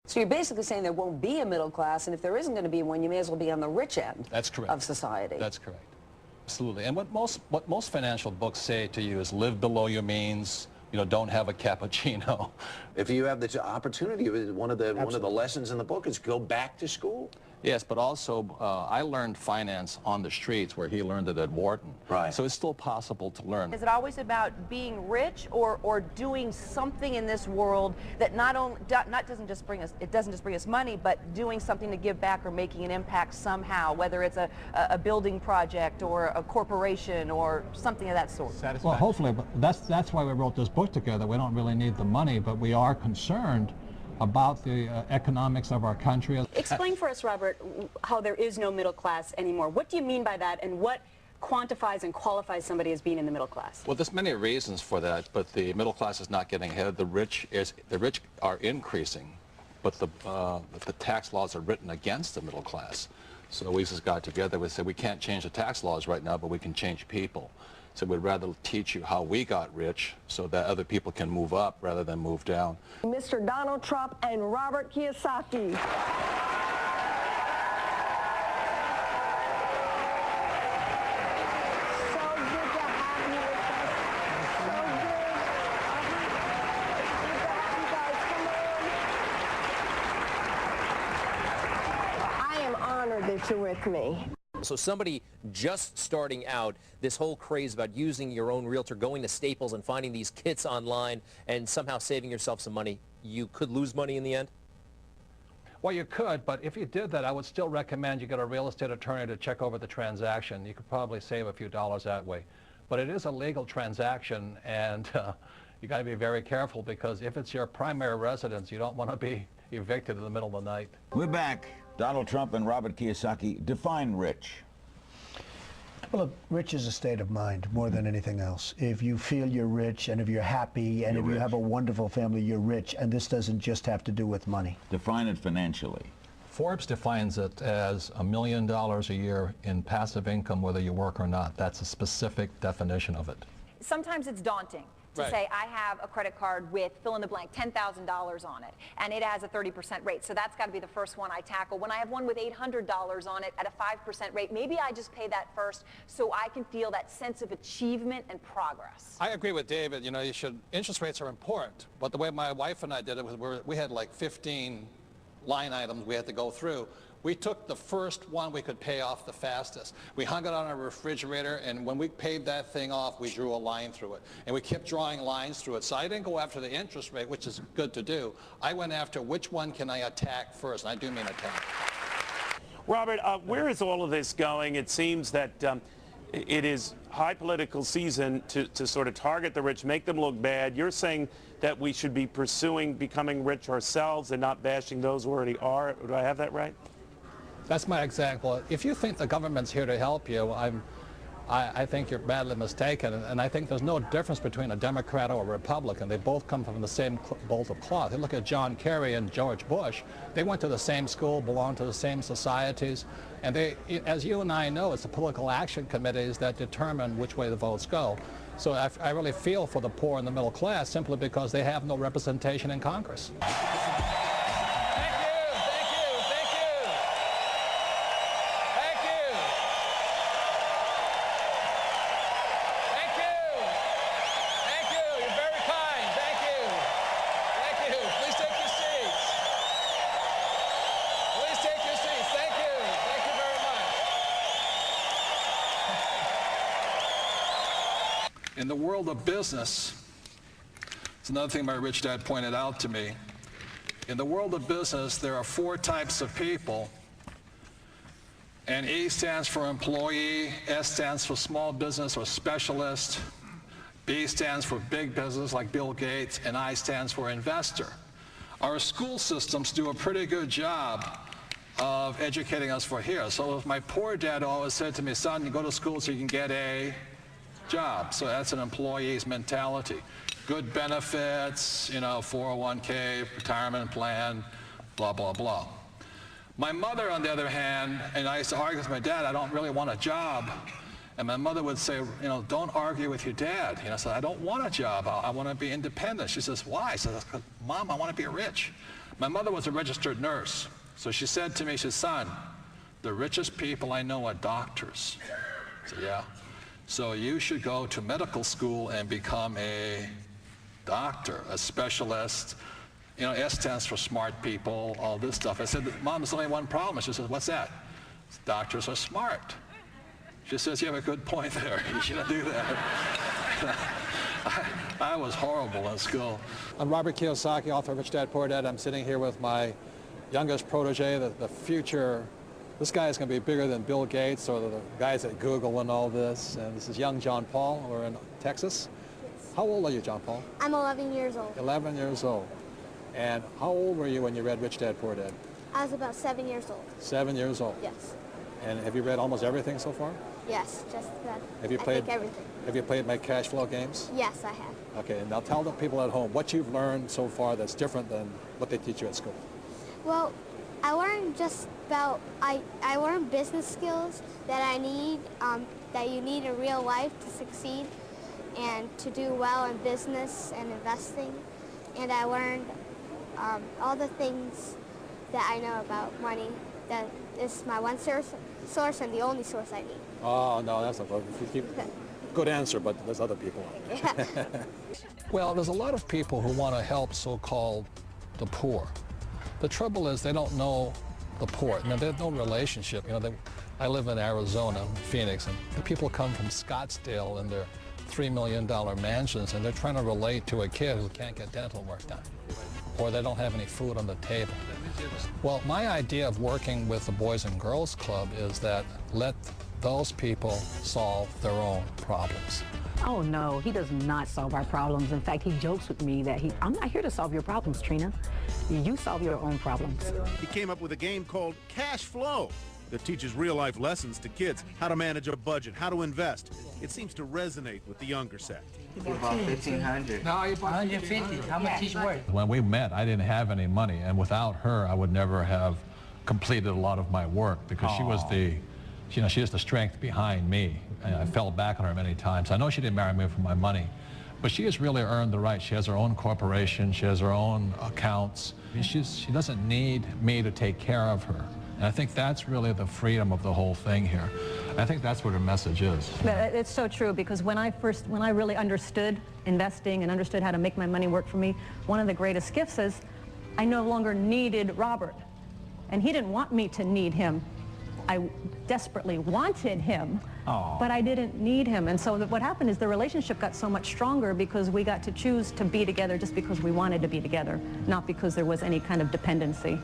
So you're basically saying there won't be a middle class, and if there isn't going to be one, you may as well be on the rich end. That's correct. Of society. That's correct. Absolutely. And what most financial books say to you is live below your means. You know, don't have a cappuccino. If you have the opportunity, one of the lessons in the book is go back to school. Yes, but also I learned finance on the streets where he learned it at Wharton. Right. So it's still possible to learn. Is it always about being rich or doing something in this world that doesn't just bring us money, but doing something to give back or making an impact somehow, whether it's a building project or a corporation or something of that sort? Well, hopefully, but that's why we wrote this book together. We don't really need the money, but we are concerned about the economics of our country. Explain for us, Robert, how there is no middle class anymore. What do you mean by that, and what quantifies and qualifies somebody as being in the middle class? Well, there's many reasons for that, but the middle class is not getting ahead. The rich are increasing, but the tax laws are written against the middle class. So we just got together. We said we can't change the tax laws right now, but we can change people. So we'd rather teach you how we got rich so that other people can move up rather than move down. Mr. Donald Trump and Robert Kiyosaki. That you're with me. So somebody just starting out, this whole craze about using your own realtor, going to Staples and finding these kits online and somehow saving yourself some money, you could lose money in the end? Well, you could, but if you did that, I would still recommend you get a real estate attorney to check over the transaction. You could probably save a few dollars that way. But it is a legal transaction, and you got to be very careful, because if it's your primary residence, you don't want to be evicted in the middle of the night. We're back. Donald Trump and Robert Kiyosaki define rich. Well, look, rich is a state of mind more than anything else. If you feel you're rich, and if you're happy, and if you have a wonderful family, you're rich. And this doesn't just have to do with money. Define it financially. Forbes defines it as $1 million a year in passive income, whether you work or not. That's a specific definition of it. Sometimes it's daunting to say, I have a credit card with fill in the blank, $10,000 on it, and it has a 30% rate. So that's got to be the first one I tackle. When I have one with $800 on it at a 5% rate, maybe I just pay that first so I can feel that sense of achievement and progress. I agree with David. You know, interest rates are important, but the way my wife and I did it was we had like 15 line items we had to go through. We took the first one we could pay off the fastest. We hung it on our refrigerator, and when we paid that thing off, we drew a line through it. And we kept drawing lines through it. So I didn't go after the interest rate, which is good to do. I went after which one can I attack first, and I do mean attack. Robert, where is all of this going? It seems that it is high political season to sort of target the rich, make them look bad. You're saying that we should be pursuing becoming rich ourselves and not bashing those who already are. Do I have that right? That's my example. If you think the government's here to help you, I think you're badly mistaken. And I think there's no difference between a Democrat or a Republican. They both come from the same bolt of cloth. You look at John Kerry and George Bush. They went to the same school, belonged to the same societies. And they, as you and I know, it's the political action committees that determine which way the votes go. So I really feel for the poor and the middle class simply because they have no representation in Congress. In the world of business, it's another thing my rich dad pointed out to me. In the world of business, there are 4 types of people. And E stands for employee, S stands for small business or specialist, B stands for big business like Bill Gates, and I stands for investor. Our school systems do a pretty good job of educating us for here. So my poor dad always said to me, son, you go to school so you can get a job. So that's an employee's mentality. Good benefits, you know, 401k, retirement plan, blah, blah, blah. My mother, on the other hand, and I used to argue with my dad, I don't really want a job. And my mother would say, you know, don't argue with your dad. You know, so I don't want a job. I want to be independent. She says, why? I said, Mom, I want to be rich. My mother was a registered nurse, so she said to me, she said, son, the richest people I know are doctors. I said, yeah. So you should go to medical school and become a doctor, a specialist. You know, S stands for smart people, all this stuff. I said, Mom, there's only one problem. She says, what's that? Doctors are smart. She says, you have a good point there. You shouldn't do that. I was horrible in school. I'm Robert Kiyosaki, author of Rich Dad, Poor Dad. I'm sitting here with my youngest protege, the future. This guy is going to be bigger than Bill Gates or the guys at Google and all this. And this is young John Paul. We're in Texas. Yes. How old are you, John Paul? I'm 11 years old. 11 years old. And how old were you when you read Rich Dad, Poor Dad? I was about 7 years old. 7 years old? Yes. And have you read almost everything so far? Yes, just that. Have you played I think everything? Have you played my cash flow games? Yes, I have. Okay, now tell the people at home what you've learned so far that's different than what they teach you at school. Well, I learned just about, I learned business skills that I need, that you need in real life to succeed and to do well in business and investing. And I learned all the things that I know about money. That is my one source and the only source I need. Oh, no, that's not good answer, but there's other people. Well, there's a lot of people who want to help so-called the poor. The trouble is they don't know the poor. You know, there's no relationship. You know, I live in Arizona, Phoenix, and the people come from Scottsdale in their $3 million mansions, and they're trying to relate to a kid who can't get dental work done, or they don't have any food on the table. Well, my idea of working with the Boys and Girls Club is that let those people solve their own problems. Oh, no, he does not solve our problems. In fact, he jokes with me that I'm not here to solve your problems, Trina. You solve your own problems. He came up with a game called Cash Flow that teaches real-life lessons to kids, how to manage a budget, how to invest. It seems to resonate with the younger set. About 1,500. No, you bought 150. How much each worth? When we met, I didn't have any money, and without her, I would never have completed a lot of my work because she was she is the strength behind me. And I fell back on her many times. I know she didn't marry me for my money, but she has really earned the right. She has her own corporation. She has her own accounts. She doesn't need me to take care of her. And I think that's really the freedom of the whole thing here. I think that's what her message is. It's so true, because when I really understood investing and understood how to make my money work for me, one of the greatest gifts is I no longer needed Robert. And he didn't want me to need him. I desperately wanted him, but I didn't need him. And so what happened is the relationship got so much stronger because we got to choose to be together just because we wanted to be together, not because there was any kind of dependency.